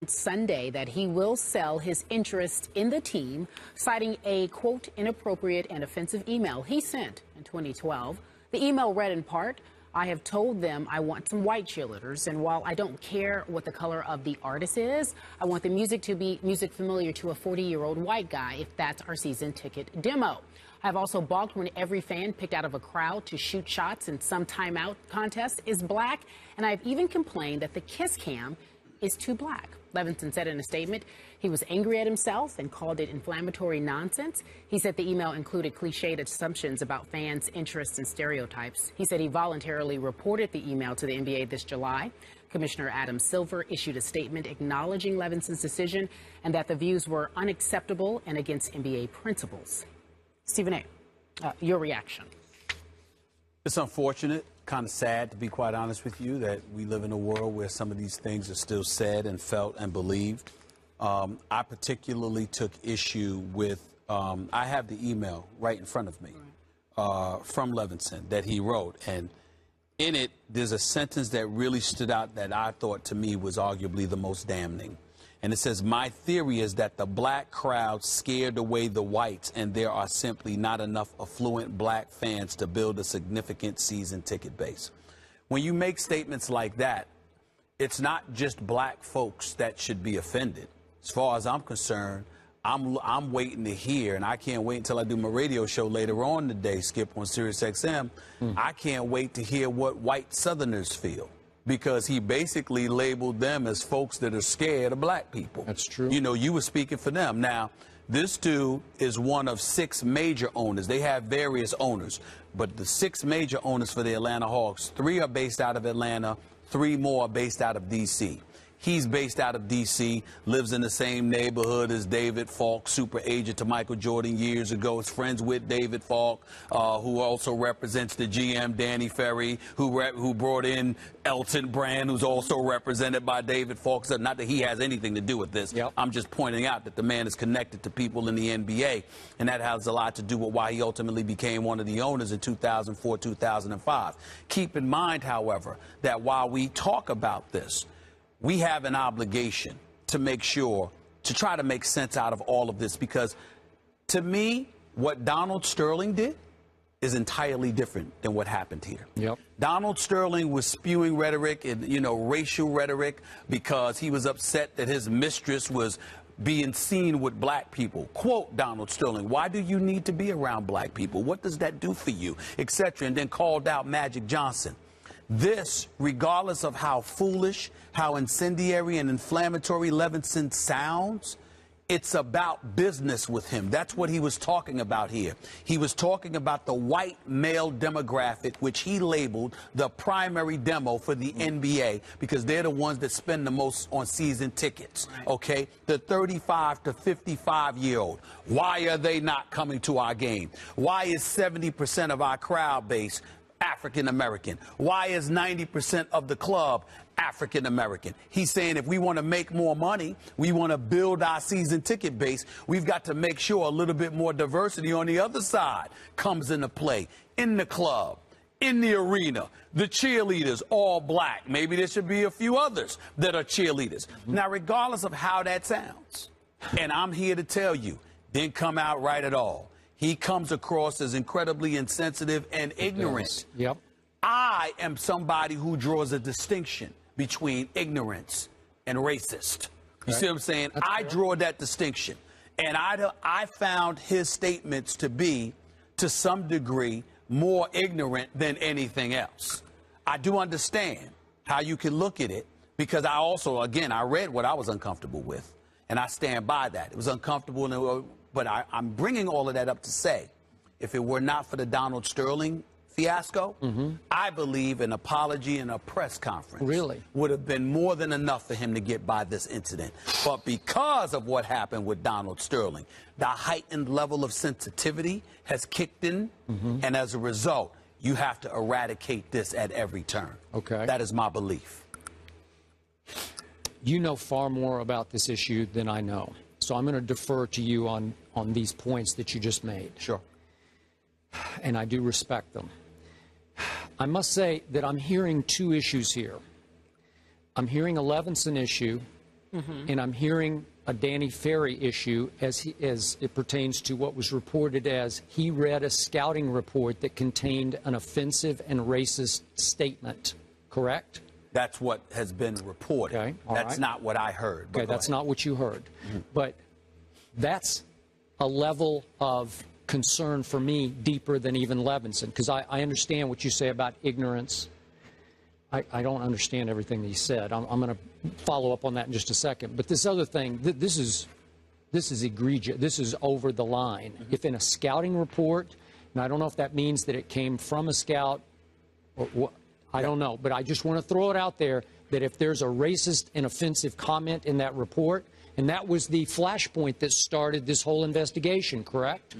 Sunday that he will sell his interest in the team, citing a, quote, inappropriate and offensive email he sent in 2012. The email read in part, "I have told them I want some white cheerleaders, and while I don't care what the color of the artist is, I want the music to be music familiar to a 40-year-old white guy if that's our season ticket demo. I've also balked when every fan picked out of a crowd to shoot shots in some timeout contest is black, and I've even complained that the kiss cam is too black." Levinson said in a statement he was angry at himself and called it inflammatory nonsense. He said the email included cliched assumptions about fans' interests and stereotypes. He said he voluntarily reported the email to the NBA this July. Commissioner Adam Silver issued a statement acknowledging Levinson's decision and that the views were unacceptable and against NBA principles. Stephen A., your reaction? It's unfortunate, kind of sad, to be quite honest with you, that we live in a world where some of these things are still said and felt and believed. I particularly took issue with, I have the email right in front of me from Levinson that he wrote. And in it, there's a sentence that really stood out that I thought to me was arguably the most damning. And it says, "My theory is that the black crowd scared away the whites, and there are simply not enough affluent black fans to build a significant season ticket base." When you make statements like that, it's not just black folks that should be offended. As far as I'm concerned, I'm waiting to hear, and I can't wait until I do my radio show later on today, Skip, on Sirius XM. I can't wait to hear what white Southerners feel, because he basically labeled them as folks that are scared of black people. That's true. You know, you were speaking for them. Now, this dude is one of 6 major owners. They have various owners, but the 6 major owners for the Atlanta Hawks, 3 are based out of Atlanta, 3 more are based out of D.C. He's based out of D.C., lives in the same neighborhood as David Falk, super agent to Michael Jordan years ago. Is friends with David Falk, who also represents the GM, Danny Ferry, who brought in Elton Brand, who's also represented by David Falk. So not that he has anything to do with this. Yep. I'm just pointing out that the man is connected to people in the NBA, and that has a lot to do with why he ultimately became one of the owners in 2004, 2005. Keep in mind, however, that while we talk about this, we have an obligation to make sure, to try to make sense out of all of this, because to me, what Donald Sterling did is entirely different than what happened here. Yep. Donald Sterling was spewing rhetoric and, racial rhetoric because he was upset that his mistress was being seen with black people. Quote Donald Sterling, "Why do you need to be around black people? What does that do for you?" Etc. And then called out Magic Johnson. This, regardless of how foolish, how incendiary and inflammatory Levinson sounds, it's about business with him. That's what he was talking about here. He was talking about the white male demographic, which he labeled the primary demo for the NBA, because they're the ones that spend the most on season tickets, okay? The 35 to 55-year-old. Why are they not coming to our game? Why is 70% of our crowd base African American? Why is 90% of the club African American? He's saying if we want to make more money, we want to build our season ticket base, we've got to make sure a little bit more diversity on the other side comes into play, in the club, in the arena. The cheerleaders, all black. Maybe there should be a few others that are cheerleaders. Now, regardless of how that sounds, and I'm here to tell you, didn't come out right at all. He comes across as incredibly insensitive and ignorant. Yep. I am somebody who draws a distinction between ignorance and racist. You see what I'm saying? I draw that distinction. And I found his statements to be, to some degree, more ignorant than anything else. I do understand how you can look at it, because I also, again, I read what I was uncomfortable with, and I stand by that. It was uncomfortable, but I'm bringing all of that up to say, if it were not for the Donald Sterling fiasco, I believe an apology and a press conference would have been more than enough for him to get by this incident. But because of what happened with Donald Sterling, the heightened level of sensitivity has kicked in, and as a result, you have to eradicate this at every turn. Okay. That is my belief. You know far more about this issue than I know. So I'm going to defer to you on these points that you just made. Sure. And I do respect them. I must say that I'm hearing 2 issues here. I'm hearing a Levinson issue, and I'm hearing a Danny Ferry issue as it pertains to what was reported as he read a scouting report that contained an offensive and racist statement, correct? That's what has been reported. Okay, that's not what I heard. Okay, that's not what you heard. But that's a level of concern for me deeper than even Levinson, because I understand what you say about ignorance. I don't understand everything that he said. I'm going to follow up on that in just a second. But this other thing, this is egregious. This is over the line. If in a scouting report, and I don't know if that means that it came from a scout, or what, I don't know. But I just want to throw it out there that if there's a racist and offensive comment in that report, and that was the flashpoint that started this whole investigation, correct?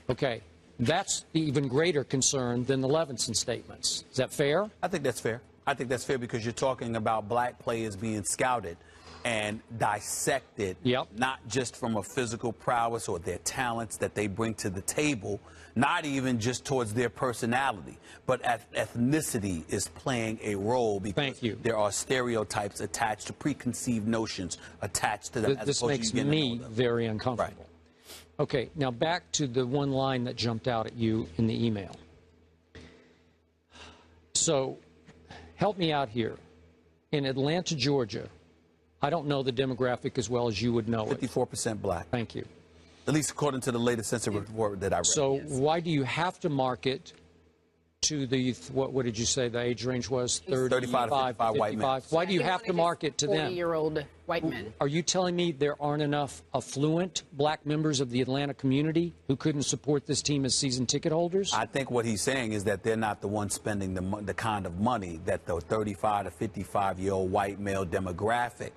Okay. That's the even greater concern than the Levinson statements. Is that fair? I think that's fair. I think that's fair because you're talking about black players being scouted and dissected, not just from a physical prowess or their talents that they bring to the table, not even just towards their personality, but ethnicity is playing a role because there are stereotypes attached to preconceived notions attached to them. This makes me very uncomfortable. Right. Okay, now back to the one line that jumped out at you in the email. So help me out here. In Atlanta, Georgia, I don't know the demographic as well as you would know 54% black. Thank you. At least according to the latest census report that I read. So why do you have to market to the, what did you say the age range was? 35 to 55 white men. Why do you have to market to them? 40-year-old white men. Are you telling me there aren't enough affluent black members of the Atlanta community who couldn't support this team as season ticket holders? I think what he's saying is that they're not the ones spending the kind of money that the 35 to 55-year-old white male demographic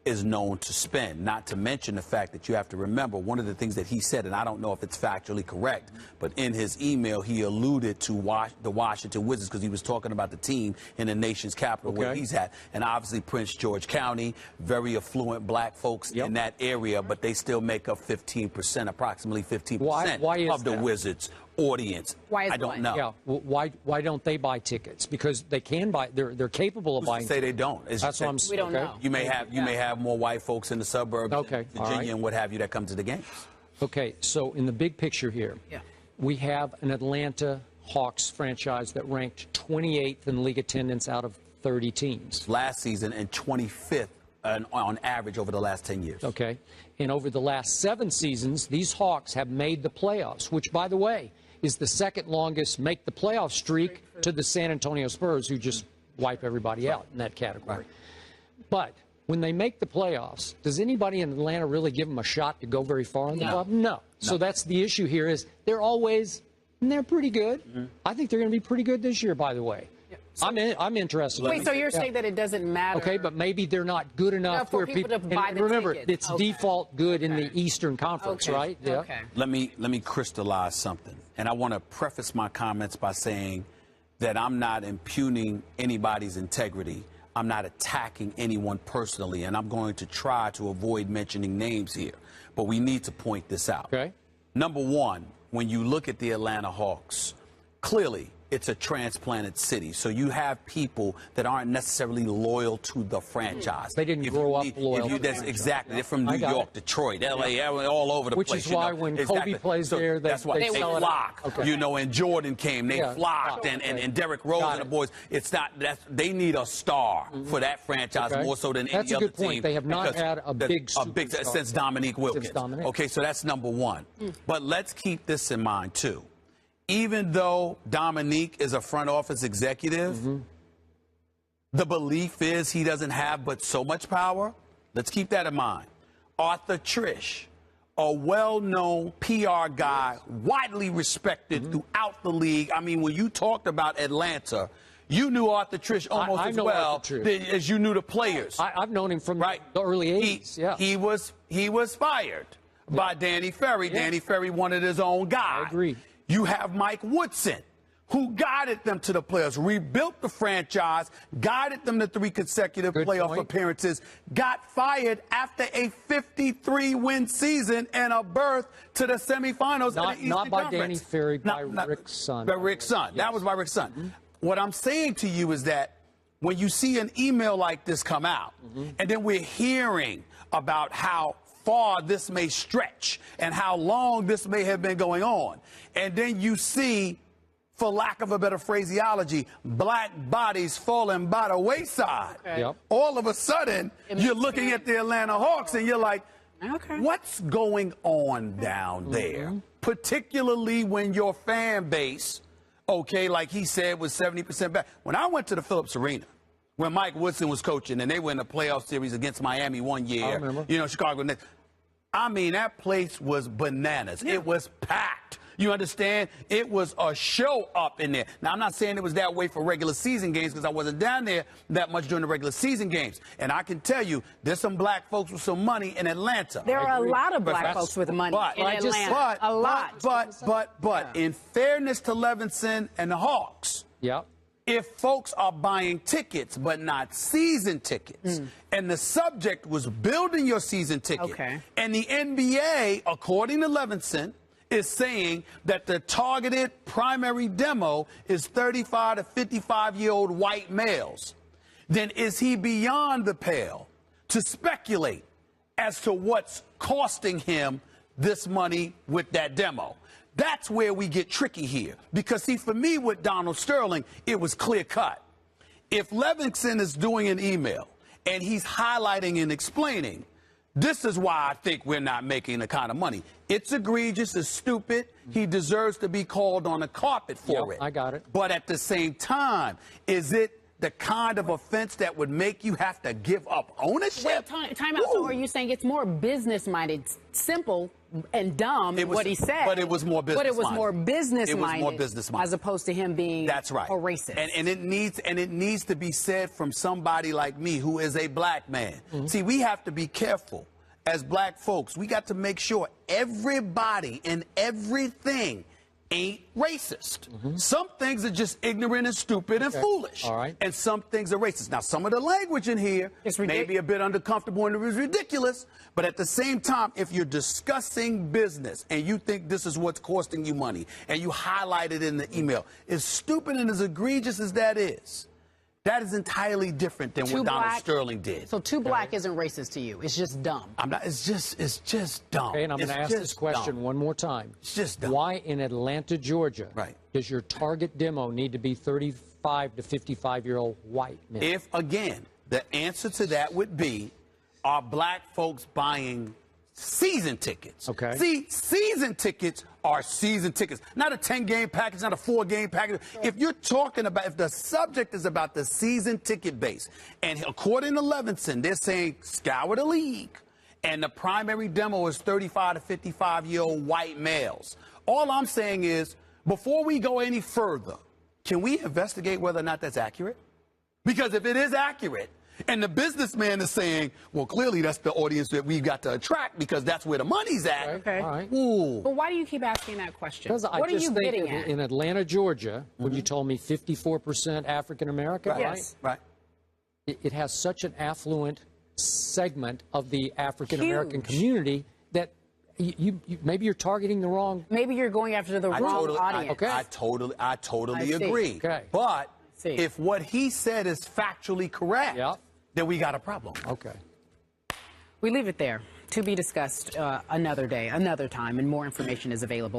is known to spend, not to mention the fact that you have to remember one of the things that he said, and I don't know if it's factually correct, but in his email he alluded to the Washington Wizards because he was talking about the team in the nation's capital where he's at, and obviously Prince George County, very affluent black folks in that area, but they still make up 15%, approximately 15% of the Wizards audience. I don't know. Yeah. Well, why don't they buy tickets? Because they can buy. They're capable of buying. Say they don't. That's what I'm saying. We don't know. You may have more white folks in the suburbs, Virginia and what have you, that come to the games. Okay. So in the big picture here, we have an Atlanta Hawks franchise that ranked 28th in league attendance out of 30 teams last season and 25th on average over the last 10 years. Okay. And over the last 7 seasons, these Hawks have made the playoffs, which, by the way, is the second longest make the playoff streak to the San Antonio Spurs, who just wipe everybody out in that category. But when they make the playoffs, does anybody in Atlanta really give them a shot to go very far in the club? No. So that's the issue here is they're pretty good. I think they're going to be pretty good this year, by the way. So, I'm interested. Wait, so you're saying that it doesn't matter? Okay, but maybe they're not good enough for people to buy the remember, tickets. it's default good in the Eastern Conference, right? Yeah. Okay. Let me crystallize something, and I want to preface my comments by saying that I'm not impugning anybody's integrity. I'm not attacking anyone personally, and I'm going to try to avoid mentioning names here. But we need to point this out. Okay. Number one, when you look at the Atlanta Hawks, clearly it's a transplanted city, so you have people that aren't necessarily loyal to the franchise. They didn't grow up loyal to the franchise. Exactly. They're from New York, Detroit, L.A., all over the place. Which is why when Kobe plays there, that's why they flock. Okay. You know, and Jordan came, they flocked, and Derrick Rose and the boys. It's not they need a star for that franchise more so than any other team. That's a good point. They have not had a big since Dominique Wilkins. Okay, so that's number one. But let's keep this in mind too. Even though Dominique is a front office executive, the belief is he doesn't have but so much power. Let's keep that in mind. Arthur Trish, a well-known PR guy, widely respected throughout the league. I mean, when you talked about Atlanta, you knew Arthur Trish almost as well as you knew the players. I've known him from the early 80s. He was fired by Danny Ferry. Danny Ferry wanted his own guy. I agree. You have Mike Woodson, who guided them to the playoffs, rebuilt the franchise, guided them to 3 consecutive playoff appearances, got fired after a 53-win season and a berth to the semifinals of the Eastern Not by Conference. Danny Ferry, by Rick's son. By Rick's son. That was by Rick's son. What I'm saying to you is that when you see an email like this come out, and then we're hearing about how far this may stretch and how long this may have been going on, and then you see, for lack of a better phraseology, black bodies falling by the wayside. Okay. Yep. All of a sudden, you're looking at the Atlanta Hawks and you're like, what's going on down there? Particularly when your fan base, okay, like he said, was 70% back. When I went to the Phillips Arena, when Mike Woodson was coaching and they were in a playoff series against Miami one year, I remember. you know, Chicago, I mean, that place was bananas. Yeah. It was packed. You understand? It was a show up in there. Now, I'm not saying it was that way for regular season games because I wasn't down there that much during the regular season games. And I can tell you, there's some black folks with some money in Atlanta. There are a lot of black folks with money in Atlanta. A lot. But in fairness to Levinson and the Hawks, if folks are buying tickets but not season tickets, and the subject was building your season ticket, and the NBA, according to Levinson, is saying that the targeted primary demo is 35 to 55-year-old white males, then is he beyond the pale to speculate as to what's costing him this money with that demo? That's where we get tricky here. Because, see, for me with Donald Sterling, it was clear cut. If Levinson is doing an email and he's highlighting and explaining, this is why I think we're not making the kind of money. It's egregious, it's stupid. He deserves to be called on the carpet for it. I got it. But at the same time, is it the kind of offense that would make you have to give up ownership? Wait, time out. So are you saying it's more business-minded, simple and dumb, what he said? But it was more business-minded. But it was more business-minded. It was more business-minded. As opposed to him being That's right. a racist. And it needs to be said from somebody like me who is a black man. See, we have to be careful as black folks. We got to make sure everybody and everything ain't racist. Some things are just ignorant and stupid and foolish. All right. And some things are racist. Now, some of the language in here may be a bit uncomfortable and it was ridiculous, but at the same time, if you're discussing business and you think this is what's costing you money and you highlight it in the email, as stupid and as egregious as that is entirely different than what Donald Sterling did. So too black isn't racist to you. It's just dumb. It's just dumb. Okay, and I'm going to ask this question one more time. It's just dumb. Why in Atlanta, Georgia, does your target demo need to be 35 to 55-year-old white men? If, again, the answer to that would be, are black folks buying season tickets? Okay. See, season tickets are season tickets, not a 10-game package, not a 4-game package. If you're talking about, if the subject is about the season ticket base, and according to Levinson, they're saying scour the league, and the primary demo is 35 to 55-year-old white males. All I'm saying is, before we go any further, can we investigate whether or not that's accurate? Because if it is accurate, and the businessman is saying, well, clearly that's the audience that we've got to attract because that's where the money's at. Okay. All right. Ooh. But why do you keep asking that question? Because what are you getting at? In Atlanta, Georgia, when you told me 54% African American, Right. It has such an affluent segment of the African American community that you maybe you're targeting the wrong. Maybe you're going after the wrong audience. I totally agree. Okay. But if what he said is factually correct, then we got a problem. Okay. We leave it there. To be discussed another day, another time, and more information is available.